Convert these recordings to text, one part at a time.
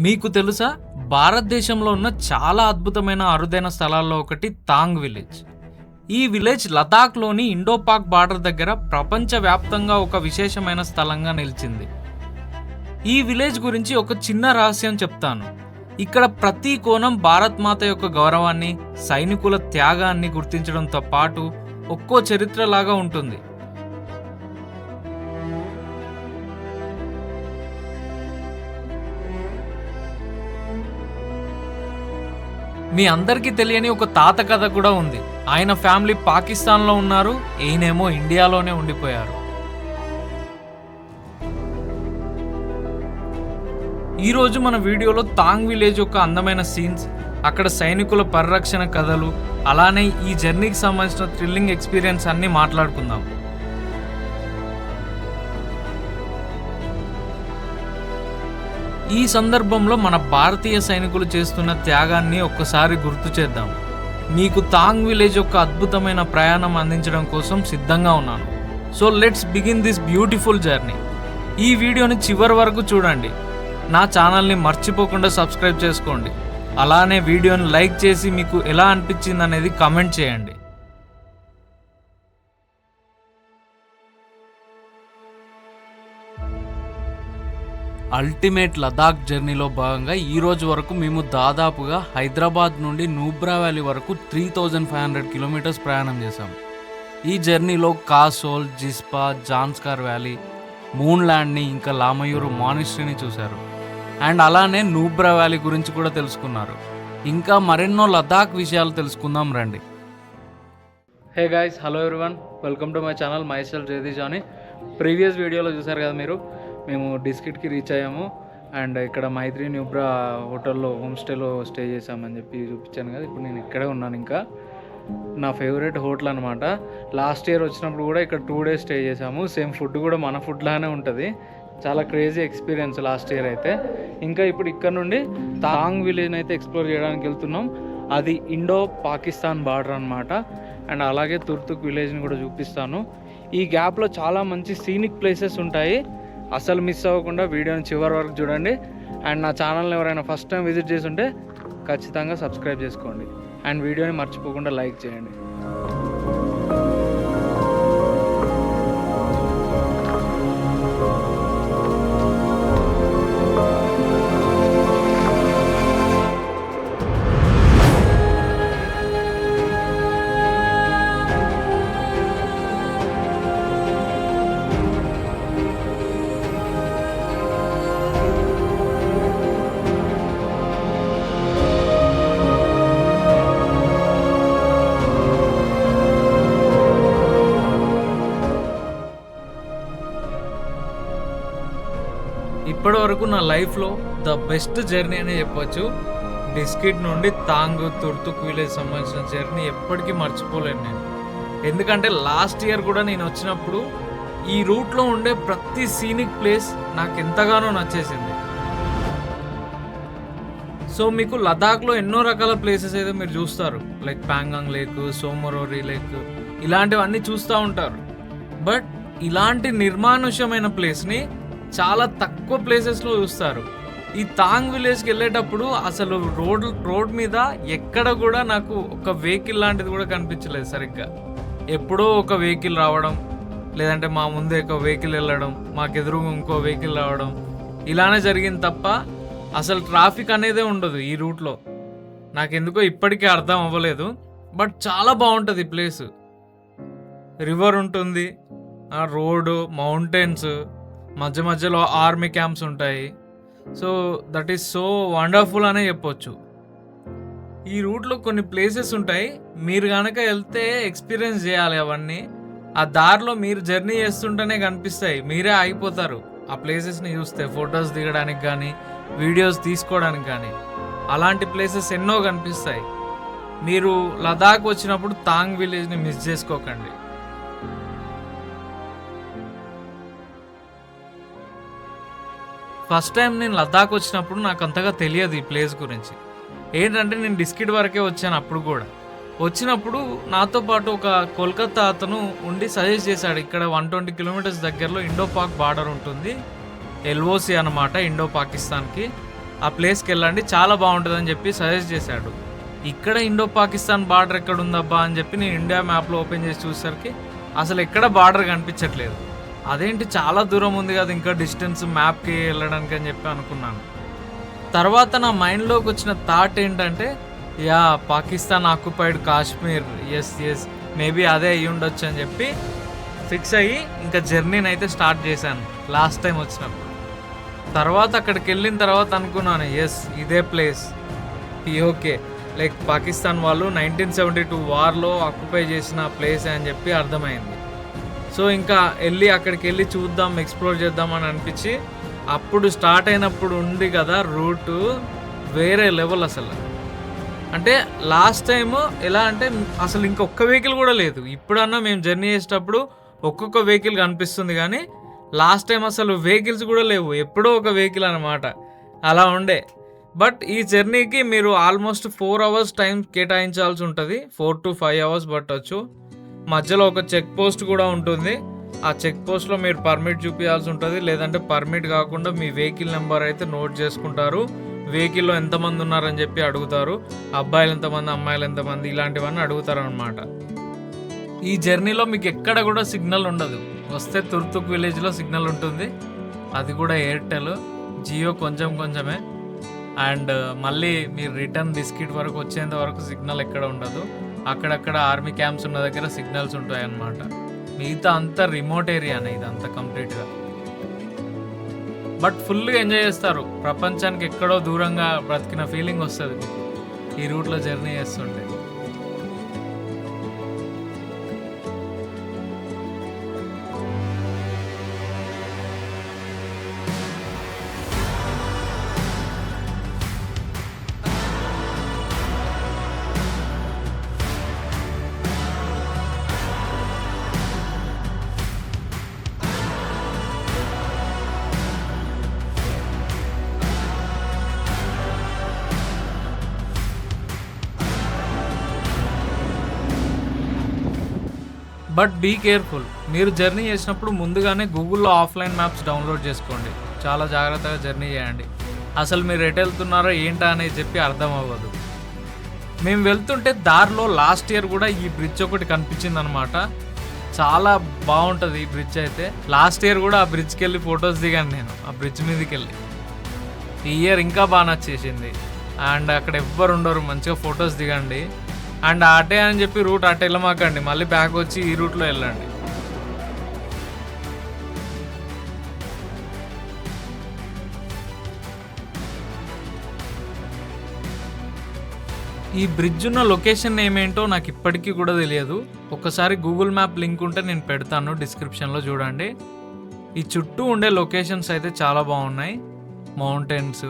మీకు తెలుసా, భారతదేశంలో ఉన్న చాలా అద్భుతమైన అరుదైన స్థలాల్లో ఒకటి తాంగ్ విలేజ్. ఈ విలేజ్ లదాఖ్లోని ఇండో-పాక్ బార్డర్ దగ్గర ప్రపంచవ్యాప్తంగా ఒక విశేషమైన స్థలంగా నిలిచింది. ఈ విలేజ్ గురించి ఒక చిన్న రహస్యం చెప్తాను. ఇక్కడ ప్రతి కోణం భారత్ మాత యొక్క గౌరవాన్ని, సైనికుల త్యాగాన్ని గుర్తించడంతో పాటు ఒక్కో చరిత్రలాగా ఉంటుంది. మీ అందరికీ తెలియని ఒక తాత కథ కూడా ఉంది. ఆయన ఫ్యామిలీ పాకిస్తాన్లో ఉన్నారు, ఈయనేమో ఇండియాలోనే ఉండిపోయారు. ఈరోజు మన వీడియోలో తాంగ్ విలేజ్ యొక్క అందమైన సీన్స్, అక్కడ సైనికుల పరిరక్షణ కథలు, అలానే ఈ జర్నీకి సంబంధించిన థ్రిల్లింగ్ ఎక్స్పీరియన్స్ అన్నీ మాట్లాడుకుందాం. ఈ సందర్భంలో మన భారతీయ సైనికులు చేస్తున్న త్యాగాన్ని ఒక్కసారి గుర్తు చేద్దాం. మీకు తాంగ్ విలేజ్ యొక్క అద్భుతమైన ప్రయాణం అందించడం కోసం సిద్ధంగా ఉన్నాను. So let's begin this beautiful journey. ఈ వీడియోని చివరి వరకు చూడండి. నా ఛానల్ని మర్చిపోకుండా సబ్స్క్రైబ్ చేసుకోండి. అలానే వీడియోని లైక్ చేసి మీకు ఎలా అనిపించింది అనేది కామెంట్ చేయండి. అల్టిమేట్ లదాఖ్ జర్నీలో భాగంగా ఈ రోజు వరకు మేము దాదాపుగా హైదరాబాద్ నుండి నూబ్రా వ్యాలీ వరకు 3500 కిలోమీటర్స్ ప్రయాణం చేశాం. ఈ జర్నీలో కాసోల్, జిస్పా, జాన్స్కార్ వ్యాలీ, మూన్ ల్యాండ్ని, ఇంకా లామయూరు మానిస్ట్రీని చూశారు. అండ్ అలానే నూబ్రా వ్యాలీ గురించి కూడా తెలుసుకున్నారు. ఇంకా మరెన్నో లదాఖ్ విషయాలు తెలుసుకుందాం రండి. Hey guys, hello everyone, welcome to my channel. Myself Jagadish అని. ప్రీవియస్ వీడియోలో చూసారు కదా మీరు, మేము డిస్కిట్కి రీచ్ అయ్యాము. అండ్ ఇక్కడ మైత్రి న్యూబ్రా హోటల్లో హోమ్ స్టేలో స్టే చేసామని చెప్పి చూపించాను కదా. ఇప్పుడు నేను ఇక్కడే ఉన్నాను. ఇంకా నా ఫేవరెట్ హోటల్ అనమాట. లాస్ట్ ఇయర్ వచ్చినప్పుడు కూడా ఇక్కడ 2 days స్టే చేసాము. సేమ్ ఫుడ్ కూడా మన ఫుడ్ లానే ఉంటుంది. చాలా క్రేజీ ఎక్స్పీరియన్స్ లాస్ట్ ఇయర్ అయితే. ఇంకా ఇప్పుడు ఇక్కడ నుండి తాంగ్ విలేజ్ని అయితే ఎక్స్ప్లోర్ చేయడానికి వెళ్తున్నాం. అది ఇండో పాకిస్తాన్ బార్డర్ అనమాట. అండ్ అలాగే తుర్తుక్ విలేజ్ని కూడా చూపిస్తాను. ఈ గ్యాప్లో చాలా మంచి సీనిక్ ప్లేసెస్ ఉంటాయి. అసలు మిస్ అవ్వకుండా వీడియోని చివరి వరకు చూడండి. అండ్ నా ఛానల్ని ఎవరైనా ఫస్ట్ టైం విజిట్ చేసి ఉంటే ఖచ్చితంగా సబ్స్క్రైబ్ చేసుకోండి. అండ్ వీడియోని మర్చిపోకుండా లైక్ చేయండి. ఇప్పటి వరకు నా లైఫ్లో ద బెస్ట్ జర్నీ అనే చెప్పొచ్చు. డిస్కిట్ నుండి తాంగ్ తుర్తుక్ విలేజ్ సంబంధించిన జర్నీ ఎప్పటికీ మర్చిపోలేను నేను. ఎందుకంటే లాస్ట్ ఇయర్ కూడా నేను వచ్చినప్పుడు ఈ రూట్లో ఉండే ప్రతి సీనిక్ ప్లేస్ నాకు ఎంతగానో నచ్చేసింది. సో మీకు లదాఖ్లో ఎన్నో రకాల ప్లేసెస్ అయితే మీరు చూస్తారు. లైక్ ప్యాంగాంగ్ లేక్, సోమరోరి లేక్, ఇలాంటివన్నీ చూస్తూ ఉంటారు. బట్ ఇలాంటి నిర్మానుష్యమైన ప్లేస్ని చాలా తక్కువ ప్లేసెస్లో చూస్తారు. ఈ తాంగ్ విలేజ్కి వెళ్ళేటప్పుడు అసలు రోడ్ మీద ఎక్కడ కూడా నాకు ఒక వెహికల్ లాంటిది కూడా కనిపించలేదు సరిగ్గా. ఎప్పుడో ఒక వెహికల్ రావడం, లేదంటే మా ముందే ఒక వెహికల్ వెళ్ళడం, మాకెదురు ఇంకో వెహికల్ రావడం, ఇలానే జరిగింది తప్ప అసలు ట్రాఫిక్ అనేదే ఉండదు ఈ రూట్లో. నాకెందుకో ఇప్పటికీ అర్థం అవ్వలేదు. బట్ చాలా బాగుంటుంది ఈ ప్లేస్. రివర్ ఉంటుంది, ఆ రోడ్డు, మౌంటైన్స్, మధ్య మధ్యలో ఆర్మీ క్యాంప్స్ ఉంటాయి. So that is so wonderful అనే చెప్పొచ్చు. ఈ రూట్లో కొన్ని ప్లేసెస్ ఉంటాయి, మీరు కనుక వెళ్తే ఎక్స్పీరియన్స్ చేయాలి అవన్నీ. ఆ దారిలో మీరు జర్నీ చేస్తుంటేనే కనిపిస్తాయి, మీరే ఆగిపోతారు ఆ ప్లేసెస్ని చూస్తే. ఫొటోస్ దిగడానికి కానీ, వీడియోస్ తీసుకోవడానికి కానీ, అలాంటి ప్లేసెస్ ఎన్నో కనిపిస్తాయి. మీరు లదాఖ్ వచ్చినప్పుడు తాంగ్ విలేజ్ని మిస్ చేసుకోకండి. ఫస్ట్ టైం నేను లదాఖ్ వచ్చినప్పుడు నాకు అంతగా తెలియదు ఈ ప్లేస్ గురించి. ఏంటంటే నేను డిస్కిట్ వరకే వచ్చాను. అప్పుడు కూడా వచ్చినప్పుడు నాతో పాటు ఒక కోల్కతా అతను ఉండి సజెస్ట్ చేశాడు, ఇక్కడ 120 కిలోమీటర్స్ దగ్గరలో ఇండో పాక్ బార్డర్ ఉంటుంది, ఎల్ఓసి అనమాట, ఇండో పాకిస్తాన్కి. ఆ ప్లేస్కి వెళ్ళండి, చాలా బాగుంటుందని చెప్పి సజెస్ట్ చేశాడు. ఇక్కడ ఇండో పాకిస్తాన్ బార్డర్ ఎక్కడ ఉందబ్బా అని చెప్పి నేను ఇండియా మ్యాప్లో ఓపెన్ చేసి చూసేసరికి అసలు ఎక్కడ బార్డర్ కనిపించట్లేదు. అదేంటి చాలా దూరం ఉంది కదా ఇంకా డిస్టెన్స్ మ్యాప్కి వెళ్ళడానికి అని చెప్పి అనుకున్నాను. తర్వాత నా మైండ్లోకి వచ్చిన థాట్ ఏంటంటే, yeah Pakistan occupied Kashmir, yes maybe అదే అయ్యి ఉండొచ్చు అని చెప్పి ఫిక్స్ అయ్యి ఇంకా జర్నీని అయితే స్టార్ట్ చేశాను లాస్ట్ టైం వచ్చినప్పుడు. తర్వాత అక్కడికి వెళ్ళిన తర్వాత అనుకున్నాను, ఎస్ ఇదే ప్లేస్, ఓకే లైక్ పాకిస్తాన్ వాళ్ళు 1972 వార్లో ఆక్యుపై చేసిన ప్లేస్ అని చెప్పి అర్థమైంది. సో ఇంకా అక్కడికి వెళ్ళి చూద్దాం, ఎక్స్ప్లోర్ చేద్దాం అని అనిపించి అప్పుడు స్టార్ట్ అయినప్పుడు ఉంది కదా రూటు వేరే లెవెల్ అసలు. అంటే లాస్ట్ టైము ఎలా అంటే అసలు ఇంకొక వెహికల్ కూడా లేదు. ఇప్పుడన్నా మేము జర్నీ చేసేటప్పుడు ఒక్కొక్క వెహికల్ కనిపిస్తుంది, కానీ లాస్ట్ టైం అసలు వెహికల్స్ కూడా లేవు, ఎప్పుడో ఒక వెహికల్ అనమాట, అలా ఉండే. బట్ ఈ జర్నీకి మీరు ఆల్మోస్ట్ 4 hours టైం కేటాయించాల్సి ఉంటుంది, 4 to 5 hours పట్టవచ్చు. మధ్యలో ఒక చెక్ పోస్ట్ కూడా ఉంటుంది. ఆ చెక్ పోస్ట్లో మీరు పర్మిట్ చూపించాల్సి ఉంటుంది, లేదంటే పర్మిట్ కాకుండా మీ వెహికల్ నెంబర్ అయితే నోట్ చేసుకుంటారు. వెహికల్లో ఎంతమంది ఉన్నారని చెప్పి అడుగుతారు, అబ్బాయిలు ఎంతమంది, అమ్మాయిలు ఎంతమంది, ఇలాంటివన్నీ అడుగుతారు అనమాట. ఈ జర్నీలో మీకు ఎక్కడ కూడా సిగ్నల్ ఉండదు. వస్తే తుర్తుక్ విలేజ్లో సిగ్నల్ ఉంటుంది, అది కూడా ఎయిర్టెల్, జియో కొంచెమే. అండ్ మళ్ళీ మీరు రిటర్న్ బిస్కెట్ వరకు వచ్చేంత వరకు సిగ్నల్ ఎక్కడ ఉండదు. అక్కడక్కడ ఆర్మీ క్యాంప్స్ ఉన్న దగ్గర సిగ్నల్స్ ఉంటాయి అన్నమాట. మిగతా అంతా రిమోట్ ఏరియానే ఇదంతా కంప్లీట్గా. బట్ ఫుల్గా ఎంజాయ్ చేస్తారు, ప్రపంచానికి ఎక్కడో దూరంగా బ్రతికిన ఫీలింగ్ వస్తుంది మీకు ఈ రూట్లో జర్నీ చేస్తుంటే. బట్ బీ కేర్ఫుల్, మీరు జర్నీ చేసినప్పుడు ముందుగానే గూగుల్లో ఆఫ్లైన్ మ్యాప్స్ డౌన్లోడ్ చేసుకోండి, చాలా జాగ్రత్తగా జర్నీ చేయండి. అసలు మీరు ఎటు వెళ్తున్నారో ఏంటా అనేది చెప్పి అర్థం అవ్వదు. మేము వెళ్తుంటే దారిలో లాస్ట్ ఇయర్ కూడా ఈ బ్రిడ్జ్ ఒకటి కనిపించింది అనమాట, చాలా బాగుంటుంది ఈ బ్రిడ్జ్ అయితే. లాస్ట్ ఇయర్ కూడా ఆ బ్రిడ్జ్కి వెళ్ళి ఫొటోస్ దిగాను నేను, ఆ బ్రిడ్జ్ మీదకి వెళ్ళి. ఈ ఇయర్ ఇంకా బాగా నచ్చేసింది. అండ్ అక్కడ ఎవ్వరు ఉండరు, మంచిగా ఫొటోస్ దిగండి. అండ్ అటే అని చెప్పి రూట్ అటు వెళ్ళమాకండి, మళ్ళీ బ్యాక్ వచ్చి ఈ రూట్లో వెళ్ళండి. ఈ బ్రిడ్జ్ ఉన్న లొకేషన్ ఏమేంటో నాకు ఇప్పటికీ కూడా తెలియదు. ఒకసారి గూగుల్ మ్యాప్ లింక్ ఉంటే నేను పెడతాను డిస్క్రిప్షన్లో, చూడండి. ఈ చుట్టూ ఉండే లొకేషన్స్ అయితే చాలా బాగున్నాయి, మౌంటైన్స్,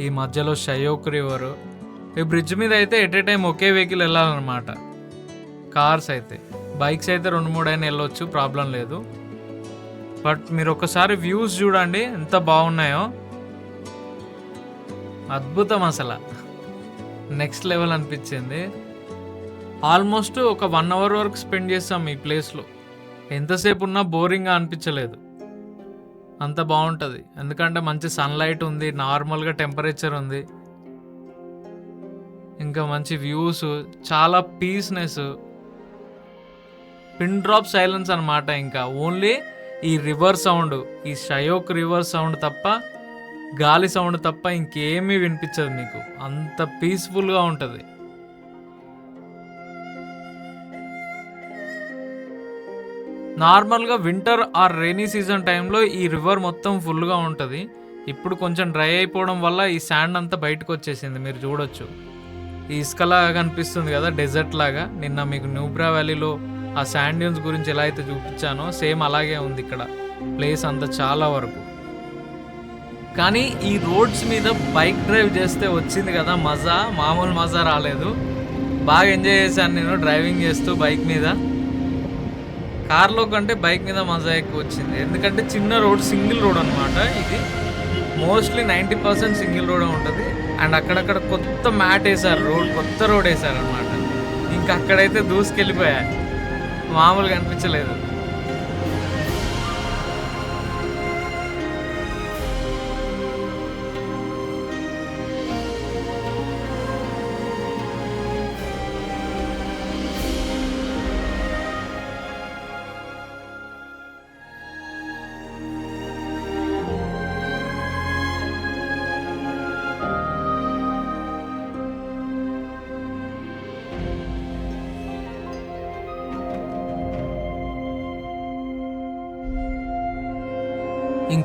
ఈ మధ్యలో షయోక్ రివర్. ఈ బ్రిడ్జ్ మీద అయితే ఎట్ ఏ టైం ఒకే వెహికల్ వెళ్ళాలన్నమాట. కార్స్ అయితే, బైక్స్ అయితే 2-3 అయినా వెళ్ళొచ్చు, ప్రాబ్లం లేదు. బట్ మీరు ఒకసారి వ్యూస్ చూడండి ఎంత బాగున్నాయో, అద్భుతం అసలు, నెక్స్ట్ లెవెల్ అనిపించింది. ఆల్మోస్ట్ ఒక 1 hour వరకు స్పెండ్ చేస్తాం ఈ ప్లేస్లో. ఎంతసేపు ఉన్నా బోరింగ్గా అనిపించలేదు, అంత బాగుంటుంది. ఎందుకంటే మంచి సన్లైట్ ఉంది, నార్మల్గా టెంపరేచర్ ఉంది, ఇంకా మంచి వ్యూస్, చాలా పీస్నెస్, పిన్ డ్రాప్ సైలెన్స్ అనమాట. ఇంకా ఓన్లీ ఈ రివర్ సౌండ్, ఈ షయోక్ రివర్ సౌండ్ తప్ప, గాలి సౌండ్ తప్ప ఇంకేమీ వినిపించదు మీకు, అంత పీస్ఫుల్గా ఉంటుంది. నార్మల్గా వింటర్ ఆర్ రైనీ సీజన్ టైంలో ఈ రివర్ మొత్తం ఫుల్గా ఉంటుంది. ఇప్పుడు కొంచెం డ్రై అయిపోవడం వల్ల ఈ శాండ్ అంతా బయటకు వచ్చేసింది, మీరు చూడొచ్చు. ఈ ఇసుకలాగా కనిపిస్తుంది కదా, డెజర్ట్ లాగా. నిన్న మీకు న్యూబ్రా వ్యాలీలో ఆ శాండ్ డ్యూన్స్ గురించి ఎలా అయితే చూపించానో సేమ్ అలాగే ఉంది ఇక్కడ ప్లేస్ అంతా చాలా వరకు. కానీ ఈ రోడ్స్ మీద బైక్ డ్రైవ్ చేస్తే వచ్చింది కదా మజా, మామూలు మజా రాలేదు. బాగా ఎంజాయ్ చేశాను నేను డ్రైవింగ్ చేస్తూ బైక్ మీద. కార్లో కంటే బైక్ మీద మజా ఎక్కువ వచ్చింది, ఎందుకంటే చిన్న రోడ్, సింగిల్ రోడ్ అనమాట ఇది. మోస్ట్లీ 90% సింగిల్ రోడ్ ఉంటుంది. అండ్ అక్కడక్కడ కొత్త మ్యాట్ వేసారు, కొత్త రోడ్ వేసారు అనమాట. ఇంకా అక్కడైతే దూసుకెళ్ళిపోయా, మామూలుగా అనిపించలేదు.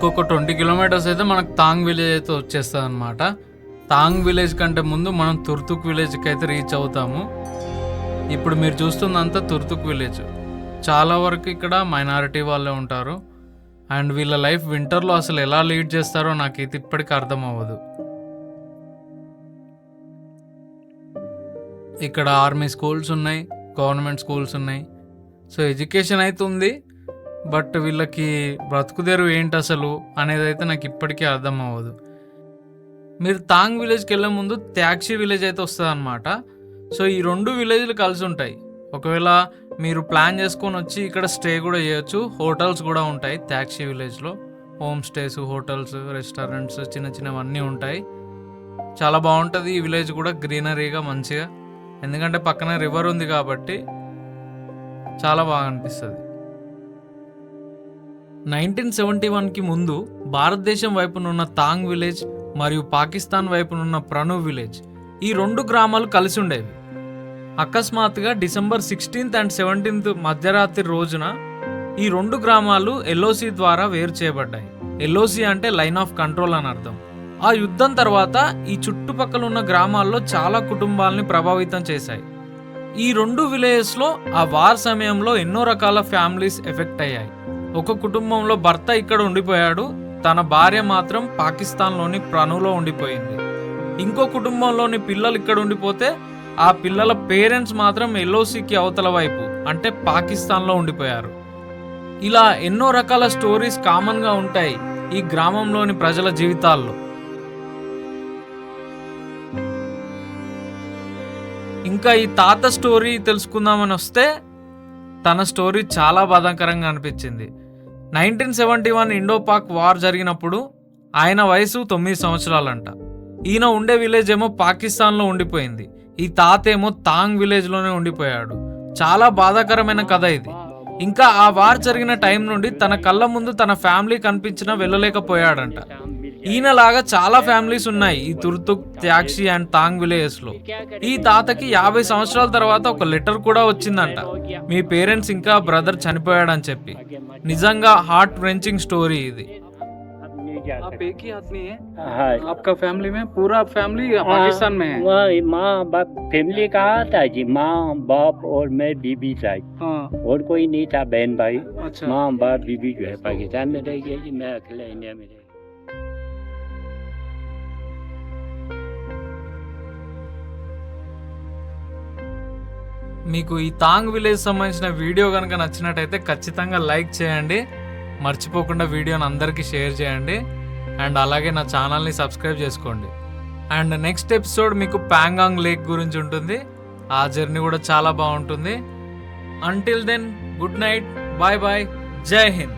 ఇంకొక 20 కిలోమీటర్స్ అయితే మనకు తాంగ్ విలేజ్ అయితే వచ్చేస్తుంది అనమాట. తాంగ్ విలేజ్ కంటే ముందు మనం తుర్తుక్ విలేజ్కి అయితే రీచ్ అవుతాము. ఇప్పుడు మీరు చూస్తుందంతా తుర్తుక్ విలేజ్. చాలా వరకు ఇక్కడ మైనారిటీ వాళ్ళే ఉంటారు. అండ్ వీళ్ళ లైఫ్ వింటర్లో అసలు ఎలా లీడ్ చేస్తారో నాకైతే ఇప్పటికీ అర్థం అవ్వదు. ఇక్కడ ఆర్మీ స్కూల్స్ ఉన్నాయి, గవర్నమెంట్ స్కూల్స్ ఉన్నాయి. సో ఎడ్యుకేషన్ అయితే ఉంది, బట్ వీళ్ళకి బ్రతుకుదేరు ఏంటి అసలు అనేది అయితే నాకు ఇప్పటికీ అర్థం అవ్వదు. మీరు తాంగ్ విలేజ్కి వెళ్ళే ముందు త్యాక్షి విలేజ్ అయితే వస్తుంది అనమాట. సో ఈ 2 విలేజ్లు కలిసి ఉంటాయి. ఒకవేళ మీరు ప్లాన్ చేసుకొని వచ్చి ఇక్కడ స్టే కూడా చేయొచ్చు. హోటల్స్ కూడా ఉంటాయి త్యాక్షి విలేజ్లో. హోమ్ స్టేస్, హోటల్స్, రెస్టారెంట్స్ చిన్న చిన్నవన్నీ ఉంటాయి. చాలా బాగుంటుంది ఈ విలేజ్ కూడా, గ్రీనరీగా మంచిగా. ఎందుకంటే పక్కన రివర్ ఉంది కాబట్టి చాలా బాగా అనిపిస్తుంది. 1971కి ముందు భారతదేశం వైపునున్న తాంగ్ విలేజ్ మరియు పాకిస్తాన్ వైపునున్న ప్రణు విలేజ్, ఈ 2 గ్రామాలు కలిసి ఉండేవి. అకస్మాత్తుగా డిసెంబర్ 16th and 17th మధ్యరాత్రి రోజున ఈ 2 గ్రామాలు ఎల్ఓసి ద్వారా వేరు చేయబడ్డాయి. ఎల్ఓసి అంటే లైన్ ఆఫ్ కంట్రోల్ అని అర్థం. ఆ యుద్ధం తర్వాత ఈ చుట్టుపక్కల ఉన్న గ్రామాల్లో చాలా కుటుంబాలని ప్రభావితం చేశాయి. ఈ 2 విలేజెస్లో ఆ వార్ సమయంలో ఎన్నో రకాల ఫ్యామిలీస్ ఎఫెక్ట్ అయ్యాయి. ఒక కుటుంబంలో భర్త ఇక్కడ ఉండిపోయాడు, తన భార్య మాత్రం పాకిస్తాన్లోని ప్రణులో ఉండిపోయింది. ఇంకో కుటుంబంలోని పిల్లలు ఇక్కడ ఉండిపోతే ఆ పిల్లల పేరెంట్స్ మాత్రం ఎల్ఓసికి అవతల వైపు అంటే పాకిస్తాన్లో ఉండిపోయారు. ఇలా ఎన్నో రకాల స్టోరీస్ కామన్గా ఉంటాయి ఈ గ్రామంలోని ప్రజల జీవితాల్లో. ఇంకా ఈ తాత స్టోరీ తెలుసుకుందామని వస్తే తన స్టోరీ చాలా బాధాకరంగా అనిపించింది. 1971 ఇండో పాక్ వార్ జరిగినప్పుడు ఆయన వయసు 9 సంవత్సరాలంట. ఈయన ఉండే విలేజ్ ఏమో పాకిస్తాన్లో ఉండిపోయింది. ఈ తాత ఏమో తాంగ్ విలేజ్లోనే ఉండిపోయాడు. చాలా బాధాకరమైన కథ ఇది. ఇంకా ఆ వార్ జరిగిన టైం నుండి తన కళ్ళ ముందు తన ఫ్యామిలీ కనిపించినా వెళ్ళలేకపోయాడంట. ఈయనలాగా చాలా ఫ్యామిలీస్ ఉన్నాయి ఈ తుర్తుక్, త్యాక్షి అండ్ తాంగ్ విలేజెస్లో. ఈ తాతకి 50 సంవత్సరాల తర్వాత ఒక లెటర్ కూడా వచ్చిందంట, మీ పేరెంట్స్ ఇంకా బ్రదర్ చనిపోయాడని చెప్పి. నిజంగా హార్ట్ వ్రెంచింగ్ స్టోరీ ఇది. आप एक ही आदमी है? हाँ। आपका फैमिली में पूरा फैमिली पाकिस्तान में है? माँ बाप फैमिली कहाँ था जी? माँ बाप और मैं बीबी था। हाँ। और कोई नहीं था, बहन भाई। अच्छा। माँ बाप बीबी जो है पाकिस्तान में रह गया जी, मैं अकेला इंडिया में रह गया। మీకు ఈ తాంగ్ విలేజ్ సంబంధించిన వీడియో కనుక నచ్చినట్టయితే ఖచ్చితంగా లైక్ చేయండి. మర్చిపోకుండా వీడియోని అందరికీ షేర్ చేయండి. అండ్ అలాగే నా ఛానల్ని సబ్స్క్రైబ్ చేసుకోండి. అండ్ నెక్స్ట్ ఎపిసోడ్ మీకు ప్యాంగాంగ్ లేక్ గురించి ఉంటుంది. ఆ జర్నీ కూడా చాలా బాగుంటుంది. Until then good night, bye bye, జై హింద్.